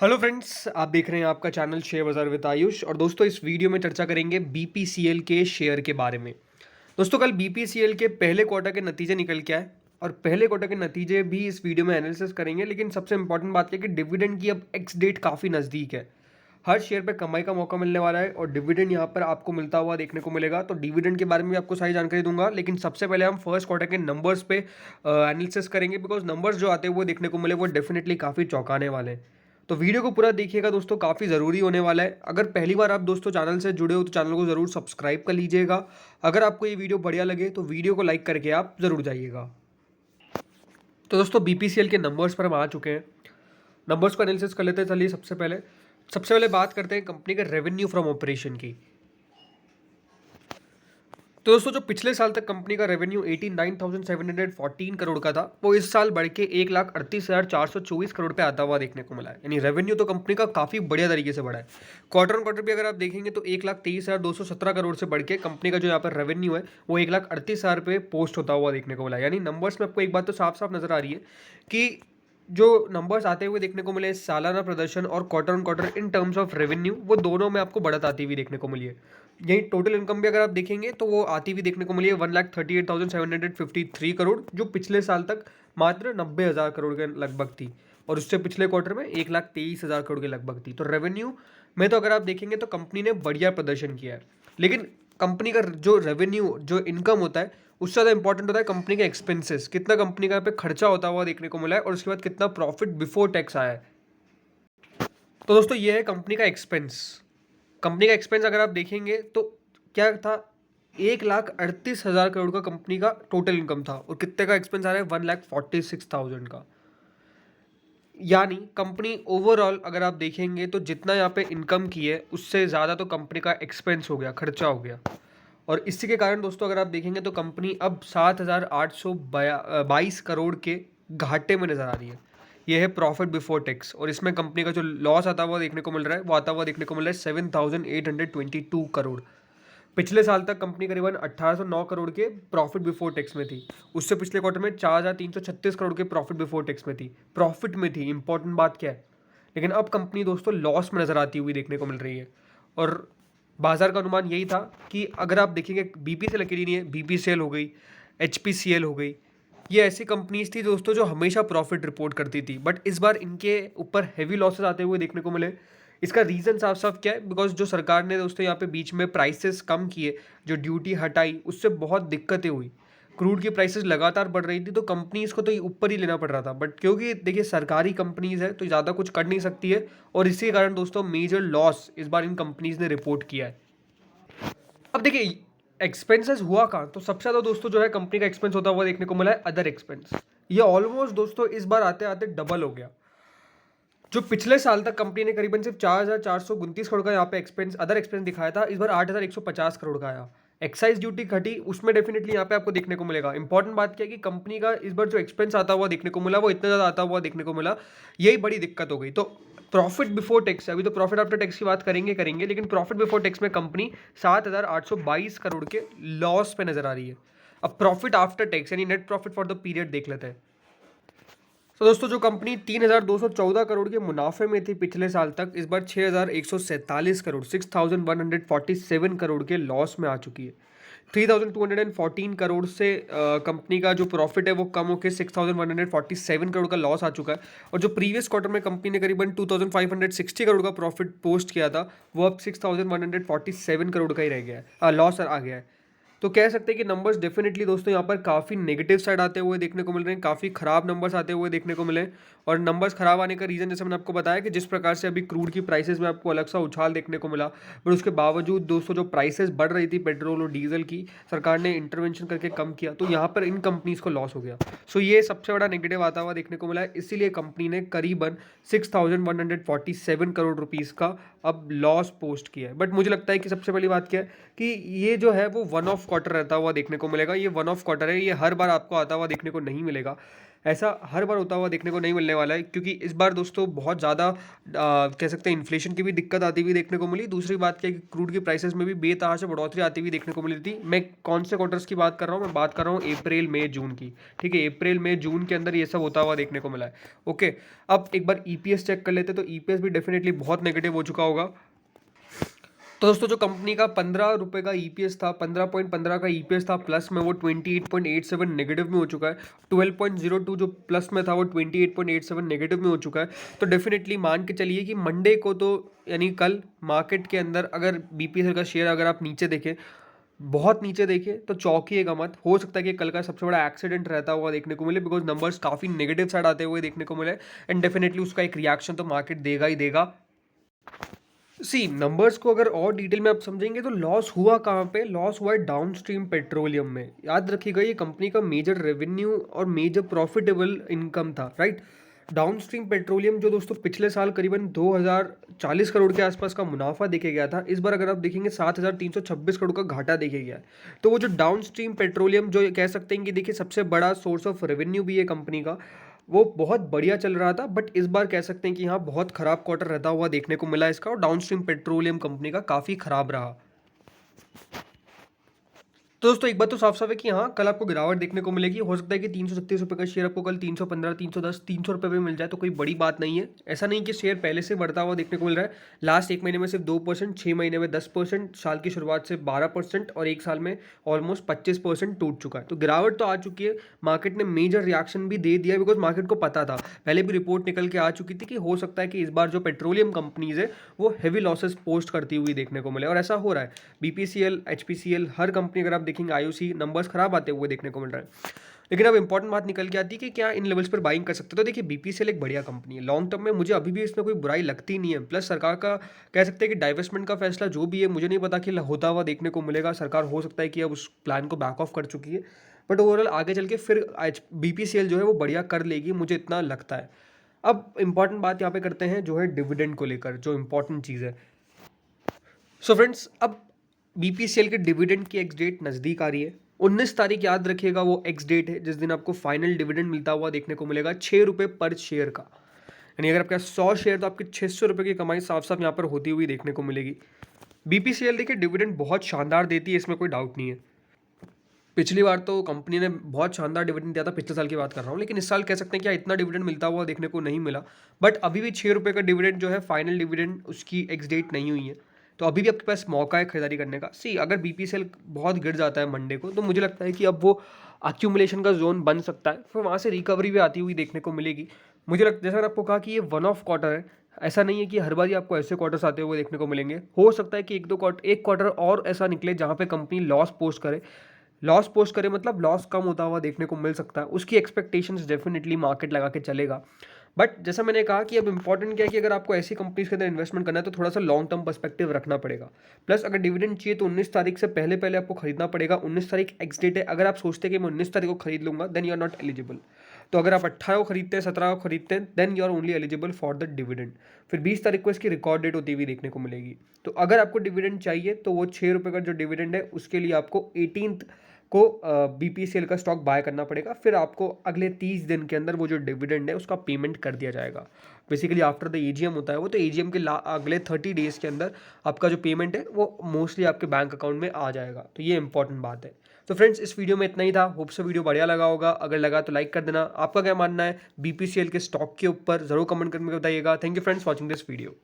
Hello friends, आप देख रहे हैं आपका चैनल शेयर बाजार विद आयुष। और दोस्तों, इस वीडियो में चर्चा करेंगे बीपीसीएल के शेयर के बारे में। दोस्तों, कल बीपीसीएल के पहले क्वार्टर के नतीजे निकल के आए और पहले क्वार्टर के नतीजे भी इस वीडियो में एनालिसिस करेंगे। लेकिन सबसे इंपॉर्टेंट बात यह कि डिविडेंड की अब एक्स डेट काफ़ी नज़दीक है। हर शेयर पे कमाई का मौका मिलने वाला है और डिविडेंड यहाँ पर आपको मिलता हुआ देखने को मिलेगा। तो डिविडेंड के बारे में भी आपको सारी जानकारी दूंगा, लेकिन सबसे पहले हम फर्स्ट क्वार्टर के नंबर्स पे एनालिसिस करेंगे, बिकॉज नंबर्स जो आते हैं वो देखने को मिले वो डेफिनेटली काफ़ी चौंकाने वाले हैं। तो वीडियो को पूरा देखिएगा दोस्तों, काफ़ी ज़रूरी होने वाला है। अगर पहली बार आप दोस्तों चैनल से जुड़े हो तो चैनल को ज़रूर सब्सक्राइब कर लीजिएगा। अगर आपको ये वीडियो बढ़िया लगे तो वीडियो को लाइक करके आप ज़रूर जाइएगा। तो दोस्तों, बीपीसीएल के नंबर्स पर हम आ चुके हैं। नंबर्स को एनालिसिस कर लेते हैं। चलिए, सबसे पहले बात करते हैं कंपनी का रेवेन्यू फ्रॉम ऑपरेशन की। तो दोस्तों, जो पिछले साल तक कंपनी का रेवेन्यू 89,714 करोड़ का था, वो इस साल बढ़ के 1,38,424 करोड़ पे आता हुआ देखने को मिला है। यानी रेवेन्यू तो कंपनी का काफ़ी बढ़िया तरीके से बढ़ा है। क्वार्टर ऑन क्वार्टर भी अगर आप देखेंगे तो 1,23,217 करोड़ से बढ़ के कंपनी का जो यहाँ पर रेवेन्यू है वो 1,38,000 पे पोस्ट होता हुआ देखने को मिला है। यानी नंबर्स में आपको एक बात तो साफ साफ नजर आ रही है कि जो नंबर्स आते हुए देखने को मिले, सालाना प्रदर्शन और quarter on quarter in terms of revenue, वो दोनों में आपको बढ़त आती हुई देखने को मिली है। यही टोटल इनकम भी अगर आप देखेंगे तो वो आती हुई देखने को मिली है 1,38,753 करोड़, जो पिछले साल तक मात्र 90,000 करोड़ के लगभग थी और उससे पिछले क्वार्टर में 1,23,000 करोड़ के लगभग थी। तो रेवेन्यू में तो अगर आप देखेंगे तो कंपनी ने बढ़िया प्रदर्शन किया है। लेकिन कंपनी का जो रेवेन्यू, जो इनकम होता है, उससे ज़्यादा इंपॉर्टेंट होता है कंपनी के एक्सपेंसेस। कितना कंपनी का यहाँ पे खर्चा होता हुआ देखने को मिला है और उसके बाद कितना प्रॉफिट बिफोर टैक्स आया है। तो दोस्तों, ये है कंपनी का एक्सपेंस। कंपनी का एक्सपेंस अगर आप देखेंगे तो क्या था, 1,38,000 करोड़ का कंपनी का टोटल इनकम था और कितने का एक्सपेंस आ रहा है, 1,46,000 का। यानी कंपनी ओवरऑल अगर आप देखेंगे तो जितना यहाँ पे इनकम की है उससे ज़्यादा तो कंपनी का एक्सपेंस हो गया, खर्चा हो गया। और इसी के कारण दोस्तों अगर आप देखेंगे तो कंपनी अब 7,822 करोड़ के घाटे में नज़र आ रही है। यह है प्रॉफिट बिफोर टैक्स। और इसमें कंपनी का जो लॉस आता हुआ देखने को मिल रहा है वो आता हुआ देखने को मिल रहा है 7,822 करोड़। पिछले साल तक कंपनी करीबन 1,809 करोड़ के प्रॉफिट बिफोर टैक्स में थी। उससे पिछले क्वार्टर में 4,336 करोड़ के प्रॉफिट बिफोर टैक्स में थी, प्रॉफिट में थी। इंपॉर्टेंट बात क्या है, लेकिन अब कंपनी दोस्तों लॉस में नज़र आती हुई देखने को मिल रही है। और बाजार का अनुमान यही था कि अगर आप देखेंगे बीपीसीएल अकेली नहीं है, बीपीसीएल हो गई, एचपीसीएल हो गई, ये ऐसी कंपनीज थी दोस्तों जो हमेशा प्रॉफिट रिपोर्ट करती थी, बट इस बार इनके ऊपर हैवी लॉसेस आते हुए देखने को मिले। इसका रीज़न साफ साफ क्या है, बिकॉज जो सरकार ने दोस्तों यहाँ पे बीच में प्राइसेस कम किए, जो ड्यूटी हटाई, उससे बहुत दिक्कतें हुई। क्रूड की प्राइसेस लगातार बढ़ रही थी तो कंपनीज को तो ये ऊपर ही लेना पड़ रहा था, बट क्योंकि देखिए सरकारी कंपनीज है तो ज़्यादा कुछ कर नहीं सकती है और इसी कारण दोस्तों मेजर लॉस इस बार इन कंपनीज ने रिपोर्ट किया है। अब देखिए एक्सपेंसेस हुआ कहाँ, तो सबसे ज़्यादा दोस्तों जो है कंपनी का एक्सपेंस होता हुआ देखने को मिला है अदर एक्सपेंस। ये ऑलमोस्ट दोस्तों इस बार आते आते डबल हो गया। जो पिछले साल तक कंपनी ने करीबन सिर्फ 4,429 करोड़ का यहाँ पे एक्सपेंस, अदर एक्सपेंस दिखाया था, इस बार 8,150 करोड़ का आया। एक्साइज ड्यूटी घटी, उसमें डेफिनेटली यहाँ पे आपको देखने को मिलेगा। इंपॉर्टेंट बात क्या है कि कंपनी का इस बार जो एक्सपेंस आता हुआ देखने को मिला वो इतना ज़्यादा आता हुआ देखने को मिला, यही बड़ी दिक्कत हो गई। तो प्रॉफिट बिफोर टैक्स, अभी तो प्रॉफिट आफ्टर टैक्स की बात करेंगे, लेकिन प्रॉफिट बिफोर टैक्स में कंपनी 7,822 करोड़ के लॉस पे नजर आ रही है। अब प्रॉफिट आफ्टर टैक्स यानी net profit for the period देख लेते हैं। तो दोस्तों, जो कंपनी 3,214 करोड़ के मुनाफे में थी पिछले साल तक, इस बार 6,147 करोड़ 6,147 करोड़ के लॉस में आ चुकी है। 3,214 करोड़ से कंपनी का जो प्रॉफिट है वो कम होकर 6,147 करोड़ का लॉस आ चुका है। और जो प्रीवियस क्वार्टर में कंपनी ने करीबन 2,560 करोड़ का प्रॉफिट पोस्ट किया था, वो अब 6,147 करोड़ का ही रह गया है, लॉस आ गया है। तो कह सकते हैं कि नंबर्स डेफिनेटली दोस्तों यहाँ पर काफ़ी नेगेटिव साइड आते हुए देखने को मिल रहे हैं, काफ़ी ख़राब नंबर्स आते हुए देखने को मिले। और नंबर्स ख़राब आने का रीज़न जैसे मैंने आपको बताया कि जिस प्रकार से अभी क्रूड की प्राइसेस में आपको अलग सा उछाल देखने को मिला, बट उसके बावजूद दोस्तों जो प्राइसेस बढ़ रही थी पेट्रोल और डीजल की, सरकार ने इंटरवेंशन करके कम किया, तो यहाँ पर इन कंपनीज़ को लॉस हो गया। सो ये सबसे बड़ा नेगेटिव आता हुआ देखने को मिला है। इसीलिए कंपनी ने करीबन 6,147 करोड़ रुपीज़ का अब लॉस पोस्ट किया है। बट मुझे लगता है कि सबसे पहली बात क्या है कि ये जो है वो वन ऑफ क्वार्टर रहता हुआ देखने को मिलेगा। ये वन ऑफ क्वार्टर है, ये हर बार आपको आता हुआ देखने को नहीं मिलेगा। ऐसा हर बार होता हुआ देखने को नहीं मिलने वाला है, क्योंकि इस बार दोस्तों बहुत ज़्यादा कह सकते हैं इन्फ्लेशन की भी दिक्कत आती हुई देखने को मिली। दूसरी बात क्या है कि क्रूड की प्राइसेस में भी बेतहाशा बढ़ोतरी आती हुई देखने को मिली थी। मैं कौन से क्वार्टर्स की बात कर रहा हूँ, मैं बात कर रहा हूँ अप्रैल मई जून की। ठीक है, अप्रैल मई जून के अंदर ये सब होता हुआ देखने को मिला है। ओके, अब एक बार ईपीएस चेक कर लेते, तो ईपीएस भी डेफिनेटली बहुत नेगेटिव हो चुका होगा। तो दोस्तों जो कंपनी का 15 रुपये का ईपीएस था, 15.15 का ईपीएस था प्लस में, वो 28.87 नेगेटिव में हो चुका है। 12.02 जो प्लस में था वो 28.87 नेगेटिव में हो चुका है। तो डेफिनेटली मान के चलिए कि मंडे को, तो यानी कल मार्केट के अंदर अगर बीपीएसएल का शेयर अगर आप नीचे देखें, बहुत नीचे देखें, तो चौंकिएगा मत। हो सकता है कि कल का सबसे बड़ा एक्सीडेंट रहता हुआ देखने को मिले, बिकॉज नंबर्स काफ़ी नेगेटिव साइड आते हुए देखने को मिले, एंड डेफिनेटली उसका एक रिएक्शन तो मार्केट देगा ही देगा। सी नंबर्स को अगर और डिटेल में आप समझेंगे तो लॉस हुआ कहाँ पे, लॉस हुआ है डाउनस्ट्रीम पेट्रोलियम में। याद रखिएगा ये कंपनी का मेजर रेवेन्यू और मेजर प्रॉफिटेबल इनकम था, राइट। डाउनस्ट्रीम पेट्रोलियम जो दोस्तों पिछले साल करीबन 2040 करोड़ के आसपास का मुनाफा देखे गया था, इस बार अगर आप देखेंगे 7326 करोड़ का घाटा देखे गया है। तो वो जो डाउनस्ट्रीम पेट्रोलियम जो कह सकते हैं कि देखिए सबसे बड़ा सोर्स ऑफ रेवेन्यू भी है कंपनी का, वो बहुत बढ़िया चल रहा था। बट इस बार कह सकते हैं कि हाँ बहुत खराब क्वार्टर रहता हुआ देखने को मिला इसका, और डाउनस्ट्रीम पेट्रोलियम कंपनी का काफ़ी खराब रहा। तो दोस्तों एक बात तो साफ साफ है कि हाँ कल आपको गिरावट देखने को मिलेगी। हो सकता है कि 336 रुपये का शेयर आपको कल 315, 310, 300 रुपये पे मिल जाए, तो कोई बड़ी बात नहीं है। ऐसा नहीं कि शेयर पहले से बढ़ता हुआ देखने को मिल रहा है। लास्ट एक महीने में सिर्फ 2%, 6 महीने में 10%, साल की शुरुआत से 12%, और एक साल में ऑलमोस्ट 25% टूट चुका है। तो गिरावट तो आ चुकी है। मार्केट ने मेजर रिएक्शन भी दे दिया, बिकॉज मार्केट को पता था, पहले भी रिपोर्ट निकल के आ चुकी थी कि हो सकता है कि इस बार जो पेट्रोलियम कंपनीज है वो हैवी लॉसेस पोस्ट करती हुई देखने को मिले, और ऐसा हो रहा है। बीपीसीएल, एचपीसीएल, हर कंपनी अगर आप देखेंगे आईओसी नंबर्स खराब आते हुए देखने को मिल रहा है। लेकिन अब इंपॉर्टेंट बात निकल के आती है कि क्या इन लेवल्स पर बाइंग कर सकते हो। तो देखिए बीपीसीएल एक बढ़िया कंपनी है, लॉन्ग टर्म में मुझे अभी भी इसमें कोई बुराई लगती नहीं है। प्लस सरकार का कह सकते हैं कि डाइवेस्टमेंट का फैसला जो भी है, मुझे नहीं पता कि होता हुआ देखने को मिलेगा। सरकार हो सकता है कि अब उस प्लान को बैक ऑफ कर चुकी है, बट ओवरऑल आगे चल के फिर बीपीसीएल जो है वो बढ़िया कर लेगी, मुझे इतना लगता है। अब इंपॉर्टेंट बात यहाँ पे करते हैं जो है डिविडेंड को लेकर, जो इंपॉर्टेंट चीज़ है। सो फ्रेंड्स, अब बीपीसीएल के डिविडेंड की एक्स डेट नज़दीक आ रही है। 19 तारीख याद रखिएगा, वो एक्स डेट है जिस दिन आपको फाइनल डिविडेंड मिलता हुआ देखने को मिलेगा 6 रुपये पर शेयर का। यानी अगर आपके पास 100 शेयर, तो आपकी 600 रुपये की कमाई साफ साफ यहाँ पर होती हुई देखने को मिलेगी। बीपीसीएल देखिए डिविडेंड बहुत शानदार देती है, इसमें कोई डाउट नहीं है। पिछली बार तो कंपनी ने बहुत शानदार डिविडेंड दिया था, पिछले साल की बात कर रहा हूँ, लेकिन इस साल कह सकते हैं कि इतना डिविडेंड मिलता हुआ देखने को नहीं मिला। बट अभी भी 6 रुपये का डिविडेंड जो है फाइनल डिविडेंड, उसकी एक्स डेट नहीं हुई है, तो अभी भी आपके पास मौका है खरीदारी करने का। सी अगर बीपीसीएल बहुत गिर जाता है मंडे को, तो मुझे लगता है कि अब वो अक्यूमुलेशन का जोन बन सकता है, फिर वहाँ से रिकवरी भी आती हुई देखने को मिलेगी। मुझे लगता है, जैसा आपको कहा कि ये वन ऑफ क्वार्टर है, ऐसा नहीं है कि हर बार ही आपको ऐसे क्वार्टर्स आते हुए देखने को मिलेंगे। हो सकता है कि एक क्वार्टर और ऐसा निकले जहाँ पे कंपनी लॉस पोस्ट करे। लॉस पोस्ट करे मतलब लॉस कम होता हुआ देखने को मिल सकता है, उसकी एक्सपेक्टेशंस डेफिनेटली मार्केट लगा के चलेगा। बट जैसा मैंने कहा कि अब इंपॉर्टेंट क्या है कि अगर आपको ऐसी कंपनीज के अंदर इन्वेस्टमेंट करना है, तो थोड़ा सा लॉन्ग टर्म पर्सपेक्टिव रखना पड़ेगा। प्लस अगर डिविडेंड चाहिए तो 19 तारीख से पहले पहले आपको खरीदना पड़ेगा। 19 तारीख एक्स डेट है। अगर आप सोचते हैं कि मैं 19 तारीख को खरीद लूंगा, then you are not eligible. तो अगर आप 18 को खरीदते हैं, 17 को खरीदते हैं, then you are only eligible for the dividend. फिर 20 तारीख को इसकी रिकॉर्ड डेट होती हुई देखने को मिलेगी। तो अगर आपको डिविडेंड चाहिए, तो वो 6 रुपये का जो डिविडेंड है उसके लिए आपको 18 को बीपीसीएल का स्टॉक बाय करना पड़ेगा। फिर आपको अगले 30 दिन के अंदर वो जो डिविडेंड है उसका पेमेंट कर दिया जाएगा। बेसिकली आफ्टर द एजीएम होता है वो, तो एजीएम के अगले 30 डेज के अंदर आपका जो पेमेंट है वो मोस्टली आपके बैंक अकाउंट में आ जाएगा। तो ये इंपॉर्टेंट बात है। तो फ्रेंड्स इस वीडियो में इतना ही था। होप से वीडियो बढ़िया लगा होगा। अगर लगा तो लाइक कर देना। आपका क्या मानना है बीपीसीएल के स्टॉक के ऊपर, जरूर कमेंट करके बताइएगा। Thank you friends watching this video.